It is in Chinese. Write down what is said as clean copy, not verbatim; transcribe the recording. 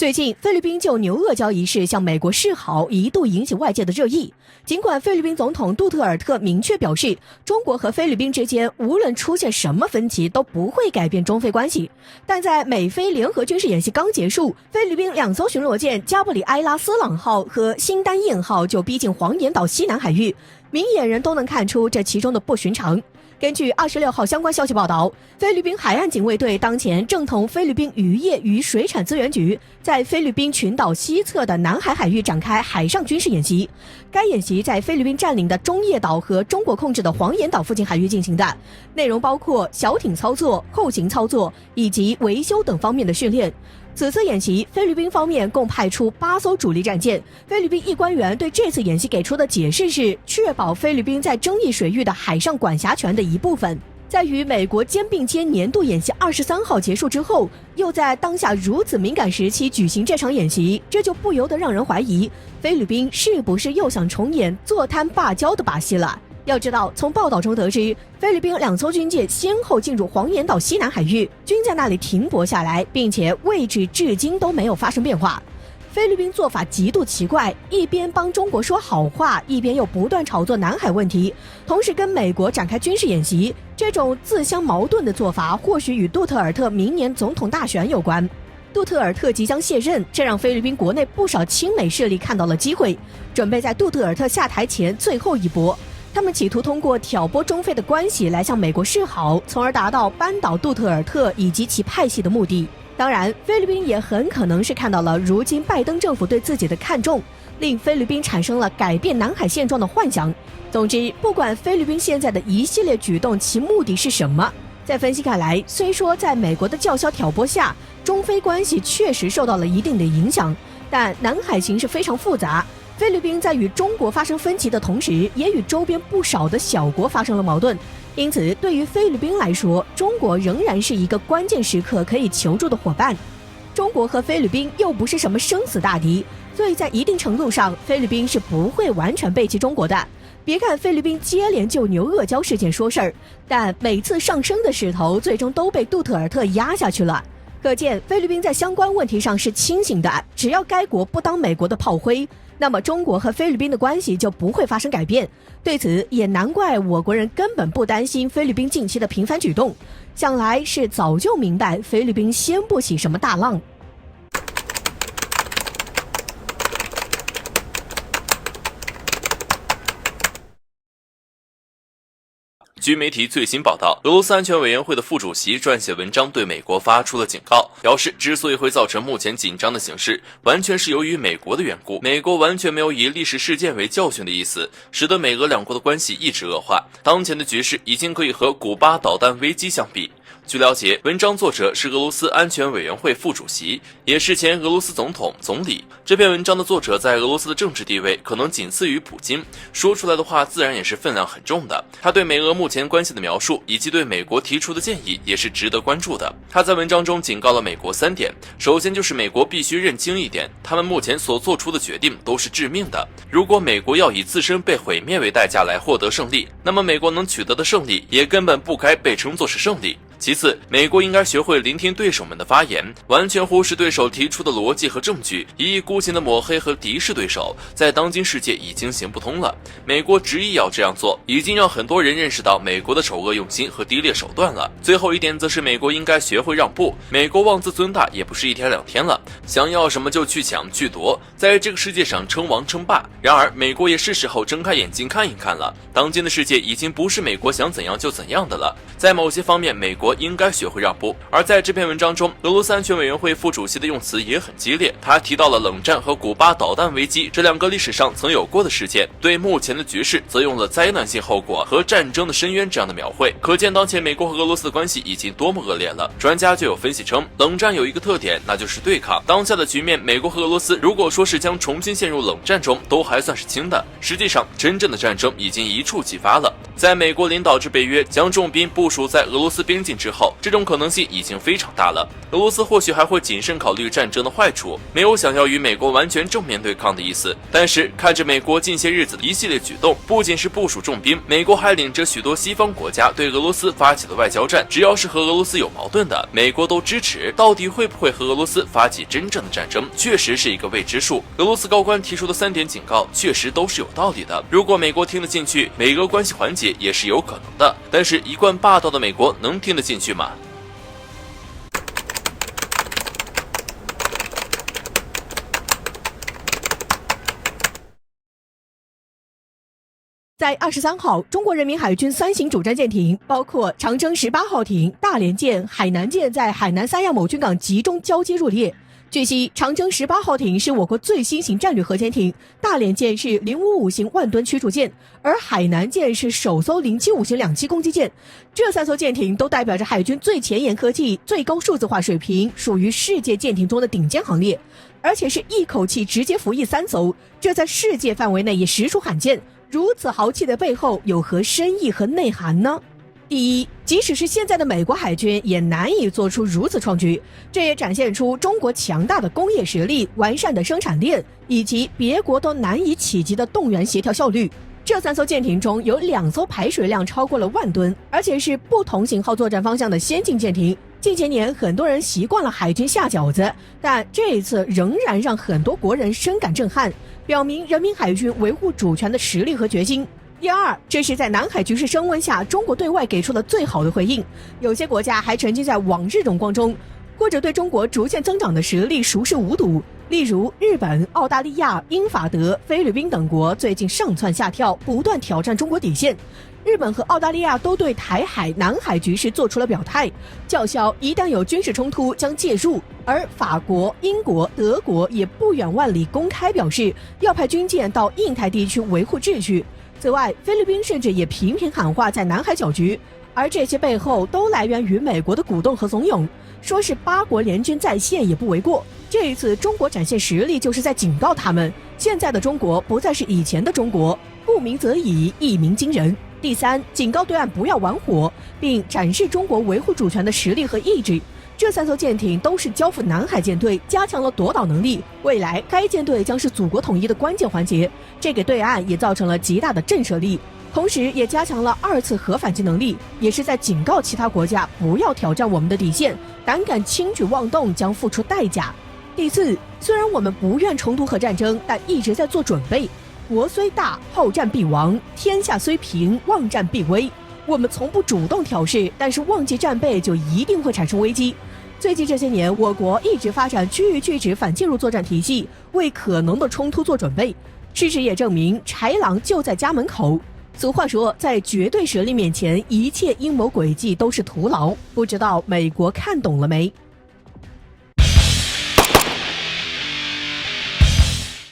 最近，菲律宾就牛轭礁一事向美国示好，一度引起外界的热议。尽管菲律宾总统杜特尔特明确表示，中国和菲律宾之间无论出现什么分歧都不会改变中菲关系，但在美菲联合军事演习刚结束，菲律宾2艘巡逻舰加布里埃拉斯朗号和新丹燕号就逼近黄岩岛西南海域，明眼人都能看出这其中的不寻常。根据26号相关消息报道，菲律宾海岸警卫队当前正同菲律宾渔业与水产资源局在菲律宾群岛西侧的南海海域展开海上军事演习。该演习在菲律宾占领的中业岛和中国控制的黄岩岛附近海域进行的，内容包括小艇操作、后勤操作以及维修等方面的训练。此次演习，菲律宾方面共派出8艘主力战舰。菲律宾一官员对这次演习给出的解释是，确保菲律宾在争议水域的海上管辖权的一部分。在与美国肩并肩年度演习23号结束之后，又在当下如此敏感时期举行这场演习，这就不由得让人怀疑，菲律宾是不是又想重演坐滩霸礁的把戏了。要知道，从报道中得知，菲律宾2艘军舰先后进入黄岩岛西南海域，均在那里停泊下来，并且位置至今都没有发生变化。菲律宾做法极度奇怪，一边帮中国说好话，一边又不断炒作南海问题，同时跟美国展开军事演习，这种自相矛盾的做法，或许与杜特尔特明年总统大选有关。杜特尔特即将卸任，这让菲律宾国内不少亲美势力看到了机会，准备在杜特尔特下台前最后一搏。他们企图通过挑拨中菲的关系来向美国示好，从而达到扳倒杜特尔特以及其派系的目的。当然，菲律宾也很可能是看到了如今拜登政府对自己的看重，令菲律宾产生了改变南海现状的幻想。总之，不管菲律宾现在的一系列举动其目的是什么，在分析看来，虽说在美国的叫嚣挑拨下，中菲关系确实受到了一定的影响，但南海形势非常复杂。菲律宾在与中国发生分歧的同时，也与周边不少的小国发生了矛盾，因此对于菲律宾来说，中国仍然是一个关键时刻可以求助的伙伴。中国和菲律宾又不是什么生死大敌，所以在一定程度上，菲律宾是不会完全背弃中国的。别看菲律宾接连就牛轭礁事件说事儿，但每次上升的势头最终都被杜特尔特压下去了。可见菲律宾在相关问题上是清醒的，只要该国不当美国的炮灰，那么中国和菲律宾的关系就不会发生改变。对此也难怪我国人根本不担心菲律宾近期的频繁举动，想来是早就明白菲律宾掀不起什么大浪。据媒体最新报道，俄罗斯安全委员会的副主席撰写文章对美国发出了警告，表示之所以会造成目前紧张的形势，完全是由于美国的缘故，美国完全没有以历史事件为教训的意思，使得美俄两国的关系一直恶化。当前的局势已经可以和古巴导弹危机相比。据了解，文章作者是俄罗斯安全委员会副主席，也是前俄罗斯总统、总理。这篇文章的作者在俄罗斯的政治地位可能仅次于普京，说出来的话自然也是分量很重的。他对美俄目前关系的描述以及对美国提出的建议也是值得关注的。他在文章中警告了美国3点，首先就是美国必须认清一点，他们目前所做出的决定都是致命的。如果美国要以自身被毁灭为代价来获得胜利，那么美国能取得的胜利也根本不该被称作是胜利。其次，美国应该学会聆听对手们的发言，完全忽视对手提出的逻辑和证据，一意孤行的抹黑和敌视对手，在当今世界已经行不通了。美国执意要这样做，已经让很多人认识到美国的丑恶用心和低劣手段了。最后一点则是美国应该学会让步，美国妄自尊大也不是一天两天了，想要什么就去抢去夺，在这个世界上称王称霸。然而，美国也是时候睁开眼睛看一看了，当今的世界已经不是美国想怎样就怎样的了，在某些方面，美国应该学会让步。而在这篇文章中，俄罗斯安全委员会副主席的用词也很激烈，他提到了冷战和古巴导弹危机这2个历史上曾有过的事件，对目前的局势则用了灾难性后果和战争的深渊这样的描绘，可见当前美国和俄罗斯的关系已经多么恶劣了。专家就有分析称，冷战有一个特点，那就是对抗。当下的局面，美国和俄罗斯如果说是将重新陷入冷战中，都还算是轻的，实际上真正的战争已经一触即发了。在美国领导之北约将重兵部署在俄罗斯边境之后，这种可能性已经非常大了。俄罗斯或许还会谨慎考虑战争的坏处，没有想要与美国完全正面对抗的意思。但是看着美国近些日子的一系列举动，不仅是部署重兵，美国还领着许多西方国家对俄罗斯发起了外交战，只要是和俄罗斯有矛盾的，美国都支持。到底会不会和俄罗斯发起真正的战争，确实是一个未知数。俄罗斯高官提出的3点警告确实都是有道理的，如果美国听得进去，美俄关系缓解也是有可能的。但是一贯霸道的美国能听得进去吗？在23号，中国人民海军3型主战舰艇，包括长征18号艇、大连舰、海南舰，在海南三亚某军港集中交接入列。据悉，长征18号艇是我国最新型战略核潜艇，大连舰是055型万吨驱逐舰，而海南舰是首艘075型两栖攻击舰。这3艘舰艇都代表着海军最前沿科技、最高数字化水平，属于世界舰艇中的顶尖行列，而且是一口气直接服役3艘，这在世界范围内也实属罕见。如此豪气的背后有何深意和内涵呢？第一，即使是现在的美国海军也难以做出如此创举，这也展现出中国强大的工业实力、完善的生产链以及别国都难以企及的动员协调效率。这3艘舰艇中有2艘排水量超过了10000吨，而且是不同型号作战方向的先进舰艇。近些年很多人习惯了海军下饺子，但这一次仍然让很多国人深感震撼，表明人民海军维护主权的实力和决心。第二，这是在南海局势升温下，中国对外给出了最好的回应。有些国家还沉浸在往日荣光中，或者对中国逐渐增长的实力熟视无睹。例如日本、澳大利亚、英法德、菲律宾等国最近上蹿下跳，不断挑战中国底线。日本和澳大利亚都对台海、南海局势做出了表态，叫嚣一旦有军事冲突将介入。而法国、英国、德国也不远万里公开表示要派军舰到印太地区维护秩序。此外，菲律宾甚至也频频喊话在南海搅局，而这些背后都来源于美国的鼓动和怂恿，说是8国联军在线也不为过。这一次中国展现实力，就是在警告他们，现在的中国不再是以前的中国，不鸣则已，一鸣惊人。第三，警告对岸不要玩火，并展示中国维护主权的实力和意志。这3艘舰艇都是交付南海舰队，加强了夺岛能力，未来该舰队将是祖国统一的关键环节，这给对岸也造成了极大的震慑力，同时也加强了2次核反击能力，也是在警告其他国家不要挑战我们的底线，胆敢轻举妄动将付出代价。第四，虽然我们不愿冲突和战争，但一直在做准备。国虽大，好战必亡；天下虽平，忘战必危。我们从不主动挑事，但是忘记战备就一定会产生危机。最近这些年，我国一直发展区域拒止反介入作战体系，为可能的冲突做准备。事实也证明，豺狼就在家门口。俗话说，在绝对实力面前，一切阴谋诡计都是徒劳。不知道美国看懂了没？